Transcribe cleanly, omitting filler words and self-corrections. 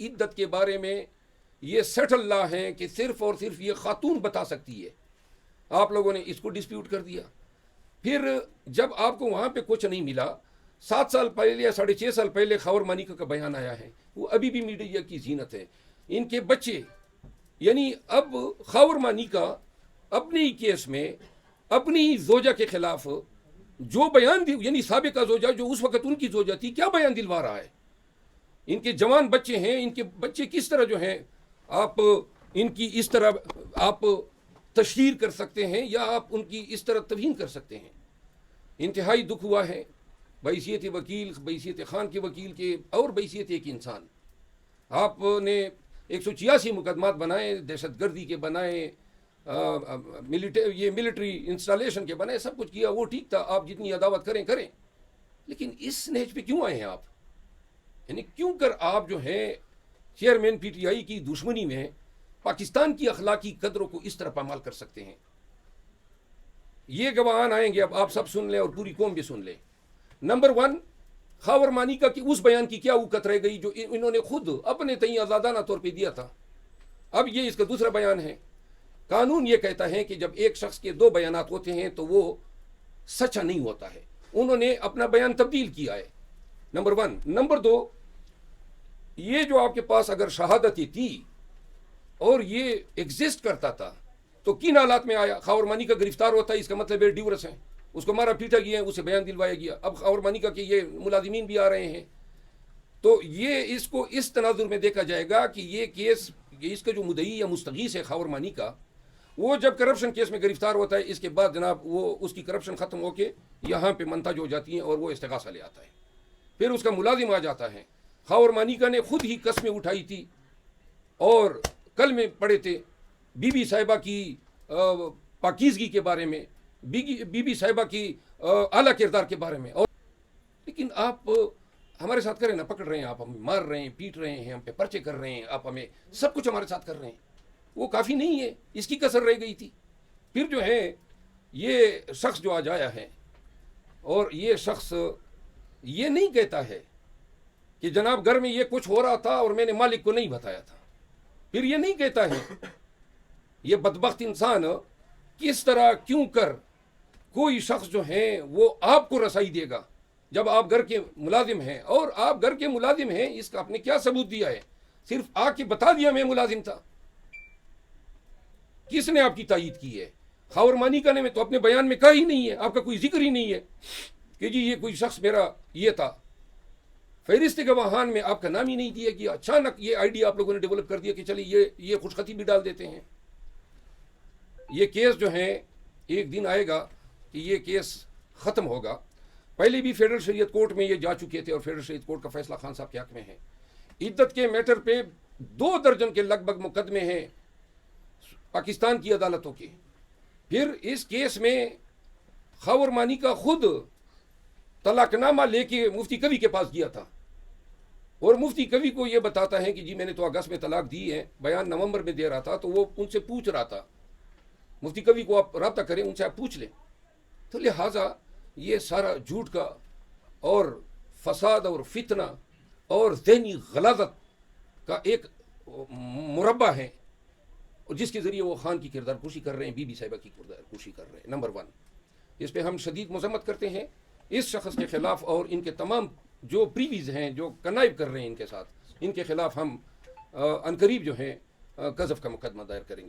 عدت کے بارے میں یہ سیٹل لا ہے کہ صرف اور صرف یہ خاتون بتا سکتی ہے. آپ لوگوں نے اس کو ڈسپیوٹ کر دیا. پھر جب آپ کو وہاں پہ کچھ نہیں ملا، 7 سال پہلے یا 6.5 سال پہلے خاور مانیکا کا بیان آیا ہے، وہ ابھی بھی میڈیا کی زینت ہے. ان کے بچے، یعنی اب خاور مانیکا اپنے ہی کیس میں اپنی ہی زوجہ کے خلاف جو بیان یعنی سابقہ زوجہ جو اس وقت ان کی زوجہ تھی، کیا بیان دلوا رہا ہے. ان کے جوان بچے ہیں، ان کے بچے کس طرح جو ہیں آپ ان کی اس طرح آپ تشہیر کر سکتے ہیں یا آپ ان کی اس طرح توہین کر سکتے ہیں. انتہائی دکھ ہوا ہے بحیثیت وکیل، بحیثیت خان کے وکیل کے، اور بحیثیت ایک انسان. آپ نے 186 مقدمات بنائے، دہشت گردی کے بنائے، یہ ملٹری انسٹالیشن کے بنائے، سب کچھ کیا، وہ ٹھیک تھا. آپ جتنی عداوت کریں، لیکن اس نیچ پہ کیوں آئے ہیں آپ؟ یعنی کیوں کر آپ جو ہیں چیئرمین پی ٹی آئی کی دشمنی میں پاکستان کی اخلاقی قدروں کو اس طرح پامال کر سکتے ہیں؟ یہ گواہان آئیں گے، اب آپ سب سن لیں اور پوری قوم بھی سن لیں. نمبر 1، خاور مانیکا کی اس بیان کی کیا اوقت رہ گئی جو انہوں نے خود اپنے تئیں آزادانہ طور پہ دیا تھا. اب یہ اس کا دوسرا بیان ہے. قانون یہ کہتا ہے کہ جب ایک شخص کے 2 بیانات ہوتے ہیں تو وہ سچا نہیں ہوتا ہے. انہوں نے اپنا بیان تبدیل کیا ہے، نمبر 1. نمبر 2، یہ جو آپ کے پاس اگر شہادتیں تھی اور یہ ایگزسٹ کرتا تھا تو کن حالات میں آیا؟ خاور مانیکا گرفتار ہوتا ہے، اس کا مطلب ہے ڈیورس ہے، اس کو مارا پیٹا گیا ہے، اسے بیان دلوایا گیا. اب خاور مانیکا کے یہ ملازمین بھی آ رہے ہیں، تو یہ اس کو اس تناظر میں دیکھا جائے گا کہ یہ کیس، اس کا جو مدعی یا مستغیث ہے خاور مانیکا، وہ جب کرپشن کیس میں گرفتار ہوتا ہے، اس کے بعد جناب وہ اس کی کرپشن ختم ہو کے یہاں پہ منتج ہو جاتی ہیں اور وہ استغاثہ لے آتا ہے. پھر اس کا ملازم آ جاتا ہے. خاور مانیکا نے خود ہی قسمیں اٹھائی تھی اور کل میں پڑھے تھے بی بی صاحبہ کی پاکیزگی کے بارے میں، بی بی صاحبہ کی اعلیٰ کردار کے بارے میں. اور لیکن آپ ہمارے ساتھ کریں نا، پکڑ رہے ہیں، آپ ہمیں مار رہے ہیں، پیٹ رہے ہیں، ہم پہ پرچے کر رہے ہیں، آپ ہمیں سب کچھ ہمارے ساتھ کر رہے ہیں. وہ کافی نہیں ہے، اس کی کسر رہ گئی تھی. پھر جو ہے یہ شخص جو آج آیا ہے، اور یہ شخص یہ نہیں کہتا ہے کہ جناب گھر میں یہ کچھ ہو رہا تھا اور میں نے مالک کو نہیں بتایا تھا. پھر یہ نہیں کہتا ہے. یہ بدبخت انسان کس طرح کیوں کر کوئی شخص جو ہے وہ آپ کو رسائی دے گا جب آپ گھر کے ملازم ہیں؟ اور آپ گھر کے ملازم ہیں، اس کا آپ نے کیا ثبوت دیا ہے؟ صرف آ کے بتا دیا میں ملازم تھا. کس نے آپ کی تائید کی ہے؟ خاور مانیکا نے تو اپنے بیان میں کہا ہی نہیں ہے، آپ کا کوئی ذکر ہی نہیں ہے کہ جی یہ کوئی شخص میرا یہ تھا. فہرست گواہان میں آپ کا نام ہی نہیں دیا گیا. اچانک یہ آئیڈیا آپ لوگوں نے ڈیولپ کر دیا کہ چلیے یہ خوشخطی بھی ڈال دیتے ہیں. یہ کیس جو ہے ایک دن آئے گا کہ یہ کیس ختم ہوگا. پہلے بھی فیڈرل شریعت کورٹ میں یہ جا چکے تھے اور فیڈرل شریعت کورٹ کا فیصلہ خان صاحب کے حق میں ہے. عدت کے میٹر پہ 2 درجن کے لگ بھگ مقدمے ہیں پاکستان کی عدالتوں کے. پھر اس کیس میں خاور مانیکا خود طلاق نامہ لے کے مفتی کبھی کے پاس گیا تھا اور مفتی کبھی کو یہ بتاتا ہے کہ جی میں نے تو اگست میں طلاق دی ہے، بیان نومبر میں دے رہا تھا. تو وہ ان سے پوچھ رہا تھا، مفتی کبھی کو آپ رابطہ کریں، ان سے آپ پوچھ لیں. تو لہٰذا یہ سارا جھوٹ کا اور فساد اور فتنہ اور ذہنی غلاظت کا ایک مربع ہے، اور جس کے ذریعے وہ خان کی کردار کشی کر رہے ہیں، بی بی صاحبہ کی کردار کشی کر رہے ہیں. نمبر 1، اس پہ ہم شدید مذمت کرتے ہیں اس شخص کے خلاف، اور ان کے تمام جو پریویز ہیں جو کنائب کر رہے ہیں ان کے ساتھ، ان کے خلاف ہم عنقریب جو ہیں قذف کا مقدمہ دائر کریں گے.